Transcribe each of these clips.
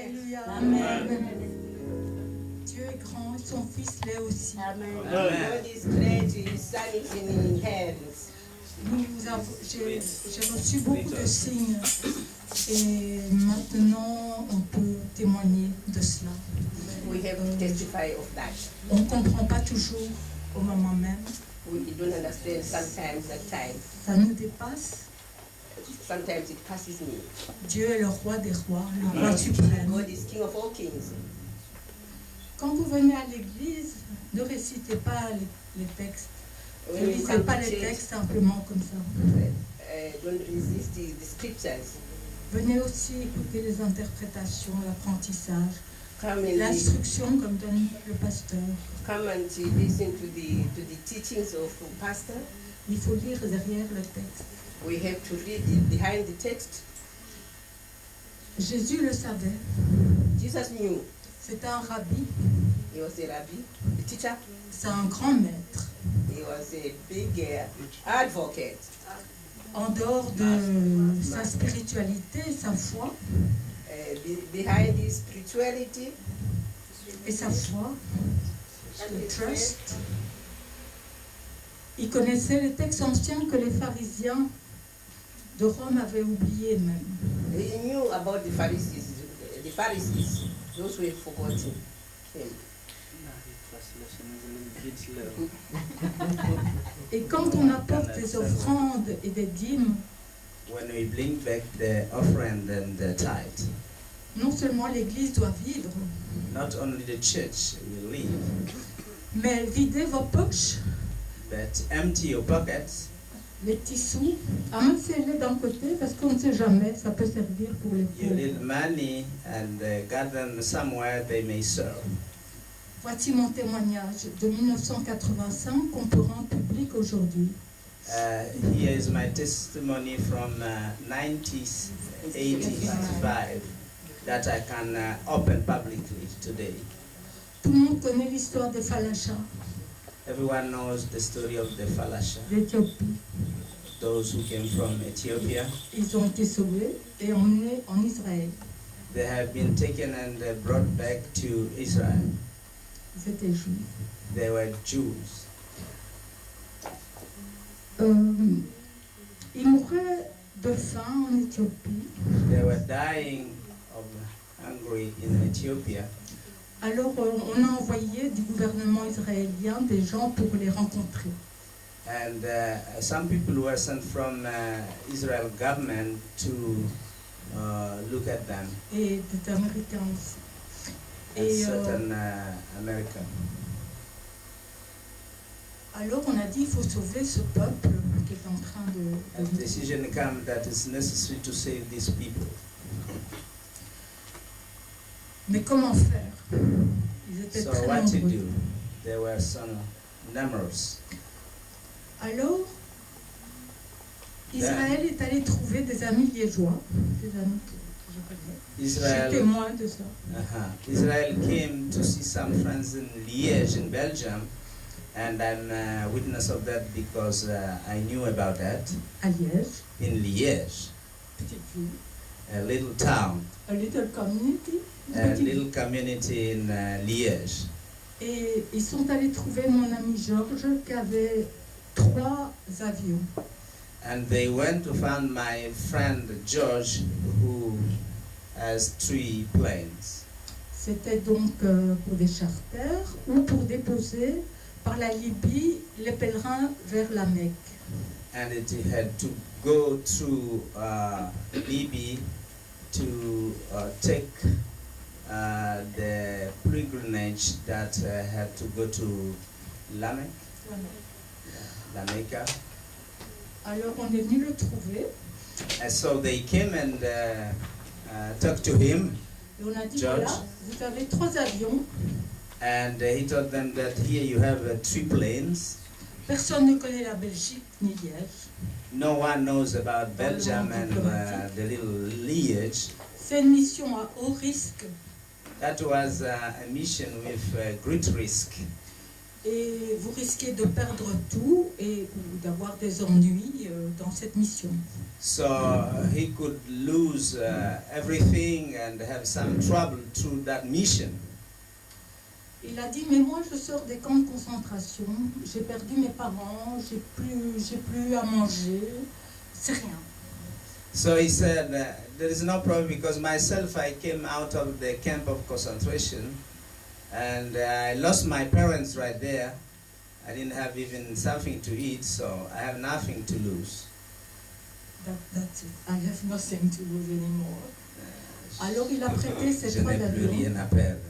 Alléluia. Amen. Dieu est grand, son Fils l'est aussi. Amen. God is great, His Son is in hands. J'ai reçu beaucoup de signes et maintenant on peut témoigner de cela. We have to testify of that. On ne comprend pas toujours au moment même. We don't understand sometimes at times. Ça nous dépasse. Sometimes it passes me. Dieu est le roi des rois, le roi suprême. God is King of all kings. Quand vous venez à l'église, ne récitez pas les textes. Ne lisez pas les textes simplement comme ça. Don't resist the scriptures. Venez aussi écouter les interprétations, l'apprentissage, Come and l'instruction comme donne le pasteur. come and listen to the teachings of the pastor. Il faut lire derrière le texte. We have to read it behind the text. Jésus le savait. Jesus knew. C'était un rabbi. He was a rabbi, a teacher. C'est un grand maître. He was a big advocate. En dehors de sa spiritualité, sa foi Behind his spirituality et sa foi, le trust, il connaissait les textes anciens que les pharisiens de Rome avaient oubliés même. he knew about the Pharisees, those who had forgotten him. Et quand on apporte des offrandes et des dîmes, when we bring back the offering and the tithe, non seulement l'Église doit vivre, not only the church will live, mais videz vos poches, but empty your pockets, les petits sous, amassez-les d'un côté parce qu'on ne sait jamais, ça peut servir pour les you pauvres. need money and gather them somewhere they may serve. Voici mon témoignage de 1985 qu'on peut rendre public aujourd'hui. Here is my testimony from 1985 that I can open publicly today. Tout le monde connaît l'histoire des Falachas Everyone knows the story of the Falasha, d'Éthiopie. those who came from Ethiopia. Ils ont été sauvés et emmenés en Israël. They have been taken and brought back to Israel. Ils étaient juifs. They were Jews. Ils mouraient de faim en Éthiopie. They were dying of hunger in Ethiopia. Alors on a envoyé du gouvernement israélien des gens pour les rencontrer. And some people were sent from Israel government to look at them. Et des Américains aussi. And Et certain American. alors on a dit il faut sauver ce peuple qui est en train de A decision came that it's necessary to save these people. Mais comment faire? Ils étaient So très what to nombreux. do? There were some numbers. Alors, Israël est allé trouver des amis liégeois, des amis que je connais. Je suis Israel, témoin de ça. Israel came to see some friends in Liège in Belgium, and I'm a witness of that because I knew about that. À Liège, In Liège, petite ville, a little town, a little community, une a petite little community in Liège. Et ils sont allés trouver mon ami Georges qui avait 3 avions. And they went to find my friend George, who has 3 planes. C'était donc pour des charters ou pour déposer par la Libye les pèlerins vers la Mecque. And it had to go through Libya to take the pilgrimage that had to go to Lamech, La Mecca. Alors on est venu le trouver And so they came and talked to him, et on a dit George. voilà, vous avez 3 avions, and he told them that here you have 3 planes. personne ne connaît la Belgique ni Liège. No one knows about Belgium and the little Liège. C'est une mission à haut risque. That was a mission with great risk. et vous risquez de perdre tout et ou d'avoir des ennuis dans cette mission. So he could lose everything and have some trouble through that mission. Il a dit, mais moi je sors des camps de concentration, j'ai perdu mes parents, j'ai plus à manger, c'est rien. So he said, there is no problem because myself I came out of the camp of concentration and I lost my parents right there. I didn't have even something to eat, so I have nothing to lose. That's it. I have nothing to lose anymore. Alors il a prêté cette Je fois n'ai plus d'avion. rien à perdre.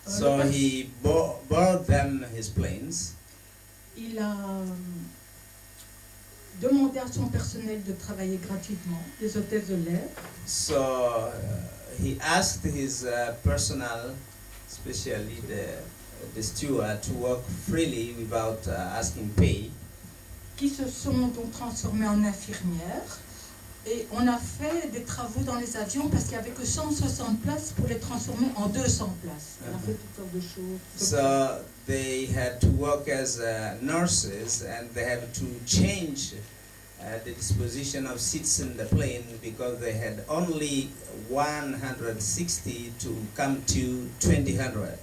So he borrowed them his planes. Il a demandé à son personnel de travailler gratuitement, les hôtesses de l'air. So he asked his personnel, especially the steward, to work freely without asking pay. Qui se sont donc transformées en infirmières. Et on a fait des travaux dans les avions parce qu'il n'y avait que 160 places pour les transformer en 200 places. On a fait toutes sortes de choses. So they had to work as nurses and they had to change the disposition of seats in the plane because they had only 160 to come to 200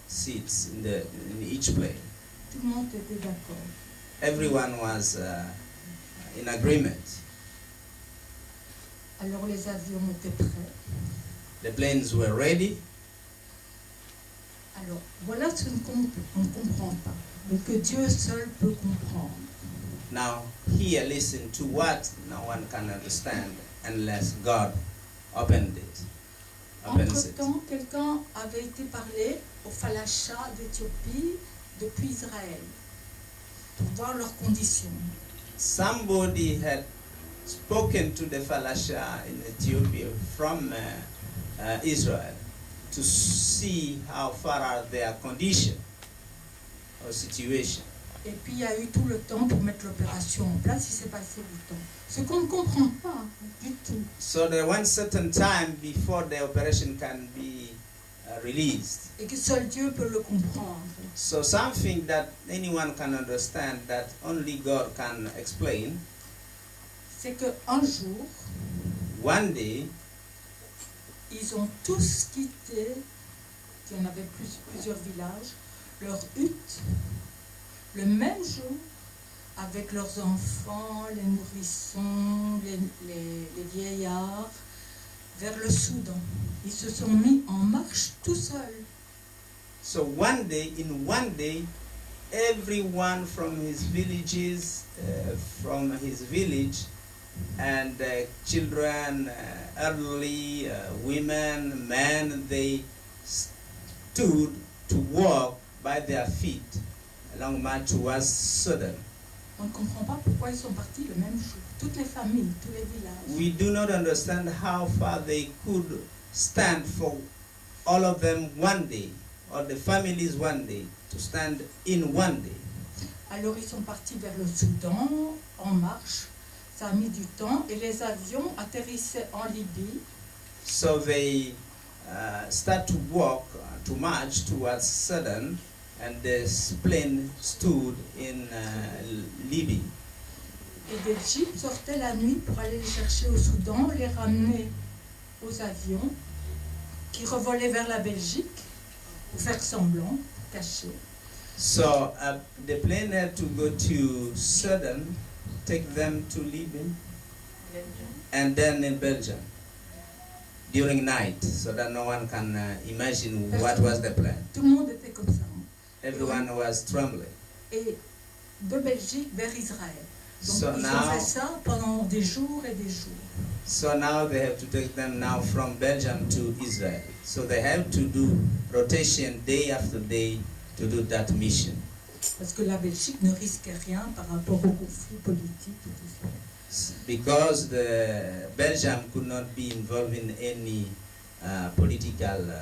seats in each plane. Tout le monde était d'accord. Everyone was in agreement. Alors les avions étaient prêts. The planes were ready. Alors voilà ce qu'on ne comprend pas, mais que Dieu seul peut comprendre. Now here listen to what no one can understand unless God opens it. Entre-temps, quelqu'un avait été parlé au Falasha d'Éthiopie depuis Israël pour voir leurs conditions. Somebody had spoken to the Falasha in Ethiopia from Israel to see how far are their condition or situation. Et puis il y a eu tout le temps pour mettre l'opération en place, il s'est passé du temps. Ce qu'on ne comprend pas du tout. So there was certain time before the operation can be released. Et que seul Dieu peut le comprendre. So something that anyone can understand that only God can explain. C'est qu'un jour, One day, ils ont tous quitté, il y en avait plusieurs villages, leur hutte, le même jour, avec leurs enfants, les nourrissons, les vieillards, vers le Soudan. Ils se sont mis en marche tout seuls. so one day, in one day, everyone from his villages, from his village, and children, elderly, women, men, they stood to walk by their feet along march towards Sudan. On ne comprend pas pourquoi ils sont partis le même jour. Toutes les familles, tous les villages. We do not understand how far they could stand for all of them one day, or the families one day, to stand in one day. Alors ils sont partis vers le Soudan, en marche. Ça a mis du temps et les avions atterrissaient en Libye. So they start to walk, to march towards Sudan, and the plane stood in Libya. Et des jeeps sortaient la nuit pour aller les chercher au Soudan, les ramener aux avions qui revolaient vers la Belgique pour faire semblant, cacher. So the plane had to go to Sudan, take them to Libya, and then in Belgium during night, so that no one can imagine what was the plan. Tout le monde était comme ça. Everyone was trembling. Et de Belgique vers Israël. Donc So ils ont fait ça pendant des jours et des jours. So now they have to take them now from Belgium to Israel. So they have to do rotation day after day to do that mission. Parce que la Belgique ne risquait rien par rapport au conflit politique et tout ça. Because the Belgium could not be involved in any political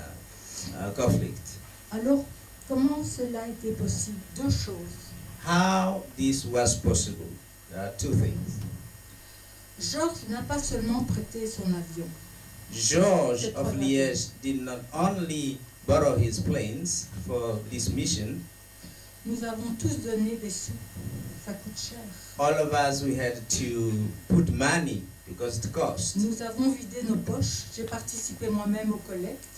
conflict. Alors, comment cela était possible? Deux choses. How this was possible? There are two things. Georges n'a pas seulement prêté son avion. George of Liège did not only borrow his planes for this mission. Nous avons tous donné des sous. Ça coûte cher. All of us, we had to put money because it cost. Nous avons vidé nos poches. J'ai participé moi-même aux collectes.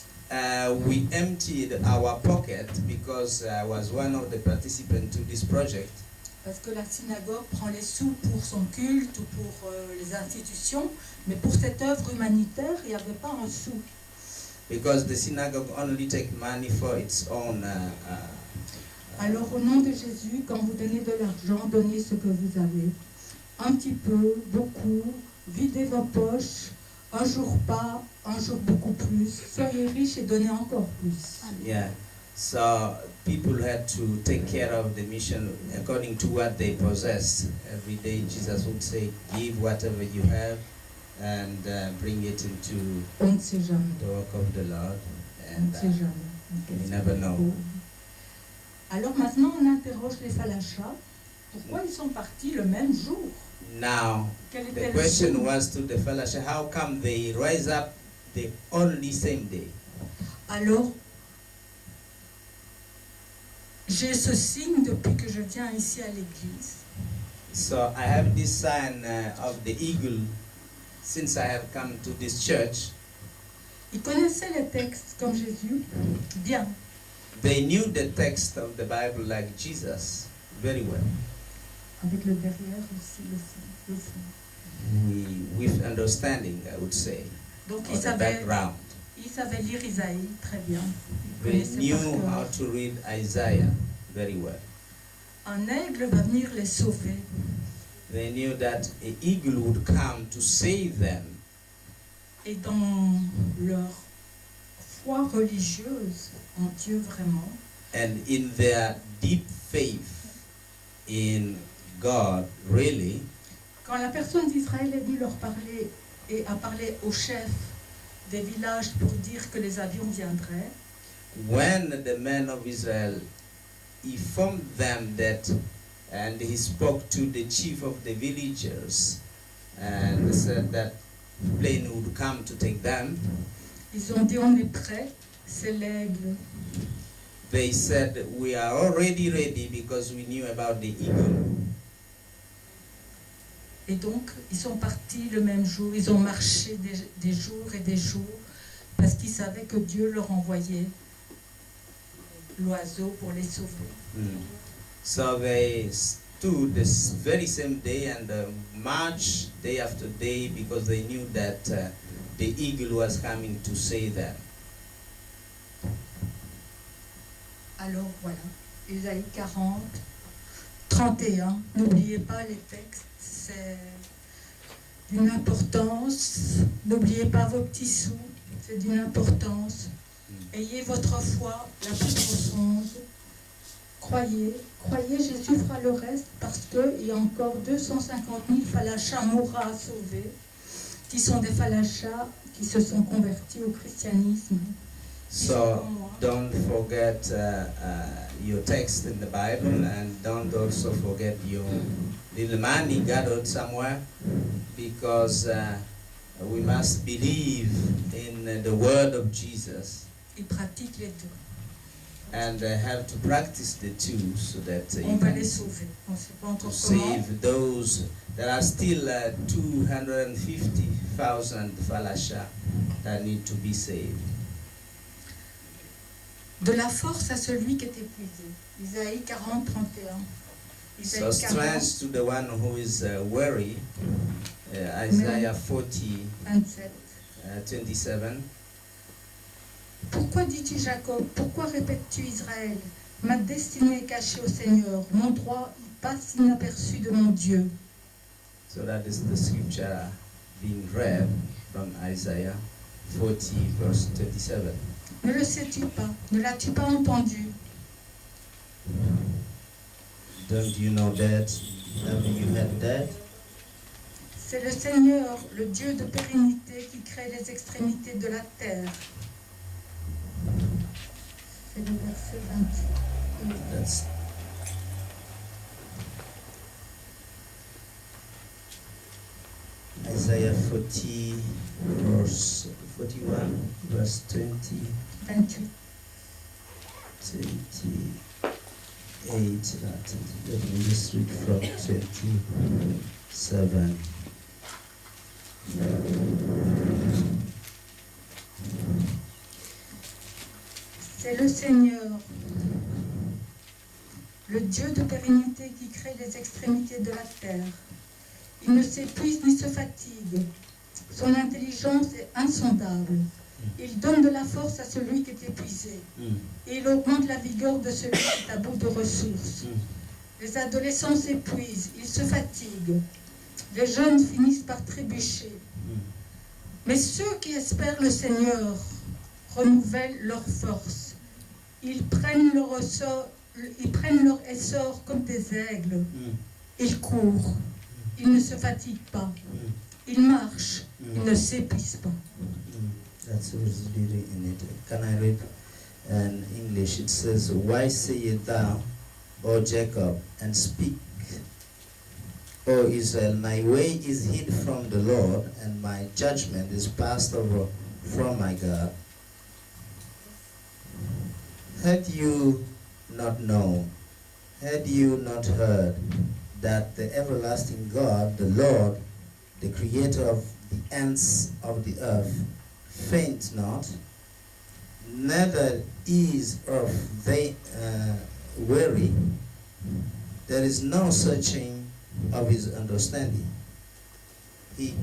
We emptied our pocket because I was one of the participants to this project. Parce que la synagogue prend les sous pour son culte ou pour les institutions. Mais pour cette œuvre humanitaire, il n'y avait pas un sou. Because the synagogue only take money for its own. Alors au nom de Jésus, quand vous donnez de l'argent, donnez ce que vous avez. Un petit peu, beaucoup, videz vos poches, un jour pas, un jour beaucoup plus. Soyez riches et donnez encore plus. Yeah. So people had to take care of the mission according to what they possessed. Every day Jesus would say, give whatever you have and bring it into On ne sait jamais. the work of the Lord. On And ne sait jamais. you never know. Alors maintenant, on interroge les falachas. Pourquoi ils sont partis le même jour? Now, Quel the était le question signe? was to the fellowship, how come they rise up the only same day? Alors, j'ai ce signe depuis que je viens ici à l'église. So I have this sign of the eagle since I have come to this church. Ils connaissaient les textes comme Jésus bien. They knew the text of the Bible like Jesus very well. Avec le derrière aussi, le fond. With understanding, I would say, Donc or the background. ils savaient lire Isaïe très bien. Ils They connaissaient knew par how cœur. to read Isaiah very well. Un aigle va venir les sauver. They knew that an eagle would come to save them. Et dans leur foi religieuse en Dieu vraiment, And in their deep faith in God, really, quand la personne d'Israël est venue leur parler et a parlé au chef des villages pour dire que les avions viendraient, when the man of Israel informed them that, and he spoke to the chief of the villagers and said that plane would come to take them, ils ont dit on est prêt, c'est l'aigle. they said, we are already ready because we knew about the eagle. Et donc ils sont partis le même jour, ils ont marché des jours et des jours parce qu'ils savaient que Dieu leur envoyait l'oiseau pour les sauver. So they stood this very same day and marched day after day because they knew that the eagle was coming to save them. Alors voilà, Isaïe 40, 31, n'oubliez pas les textes, c'est d'une importance, n'oubliez pas vos petits sous, c'est d'une importance. Ayez votre foi la plus profonde, croyez, Jésus fera le reste parce qu'il y a encore 250 000 falachas mourra à sauver, qui sont des falachas qui se sont convertis au christianisme. So don't forget your text in the Bible, and don't also forget your little money gathered somewhere, because we must believe in the word of Jesus Ils pratiquent les deux. and have to practice the two so that On you va can les sauver. On ne sait pas to encore comment. save those. There are still 250,000 falasha that need to be saved. De la force à celui qui est épuisé. Isaïe 40, 31. So Isaïe 40, strength to the one who is weary. Isaiah 40, 27. 27. Pourquoi dis-tu Jacob? Pourquoi répètes-tu Israël? Ma destinée est cachée au Seigneur. Mon droit y passe inaperçu de mon Dieu. So that is the scripture being read from Isaiah 40, verse 27. Ne le sais-tu pas? Ne l'as-tu pas entendu? Don't you know that? Have you heard that? C'est le Seigneur, le Dieu de pérennité, qui crée les extrémités de la terre. C'est le verset 28. That's Isaiah 40, verse 41, verse 20. 28. just read from 27. C'est le Seigneur, le Dieu de pérennité qui crée les extrémités de la terre. Il ne s'épuise ni se fatigue. Son intelligence est insondable. Il donne de la force à celui qui est épuisé. Et il augmente la vigueur de celui qui est à bout de ressources. Les adolescents s'épuisent, ils se fatiguent. Les jeunes finissent par trébucher. Mais ceux qui espèrent le Seigneur renouvellent leur force. Ils prennent leur essor comme des aigles. Ils courent. Ils ne se fatiguent pas. Ils marchent. Ils ne s'épuisent pas. That's what's reading in it. Can I read in English? It says, "Why sayest thou, O Jacob, and speak, O Israel, my way is hid from the Lord, and my judgment is passed over from my God? Had you not known, had you not heard, that the everlasting God, the Lord, the creator of the ends of the earth, faint not, neither is of they weary. There is no searching of his understanding. He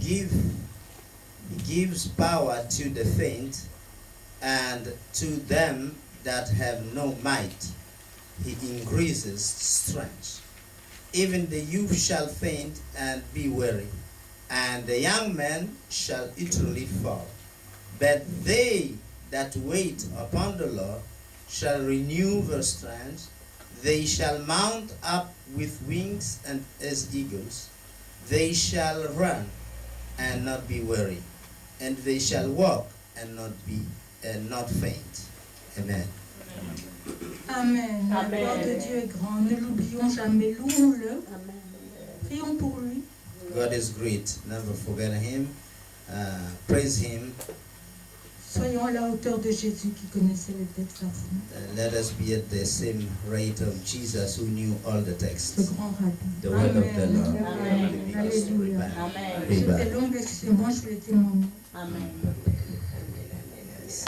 gives power to the faint, and to them that have no might he increases strength. Even the youth shall faint and be weary, and the young men shall utterly fall. But they that wait upon the Lord shall renew their strength. They shall mount up with wings and as eagles. They shall run and not be weary, and they shall walk and not faint. Amen. Amen. La gloire de Dieu est grande. Ne l'oublions jamais. Louons-le. Prions pour lui. God is great. Never forget him. Praise him. Soyons à la hauteur de Jésus qui connaissait les textes à fond. Let us be at the same rate of Jesus who knew all the texts. Ce grand rabbi. The word of the Lord. Amen. Alléluia. Amen. J'étais longue, excusez-moi, je voulais témoigner. Amen. Yes.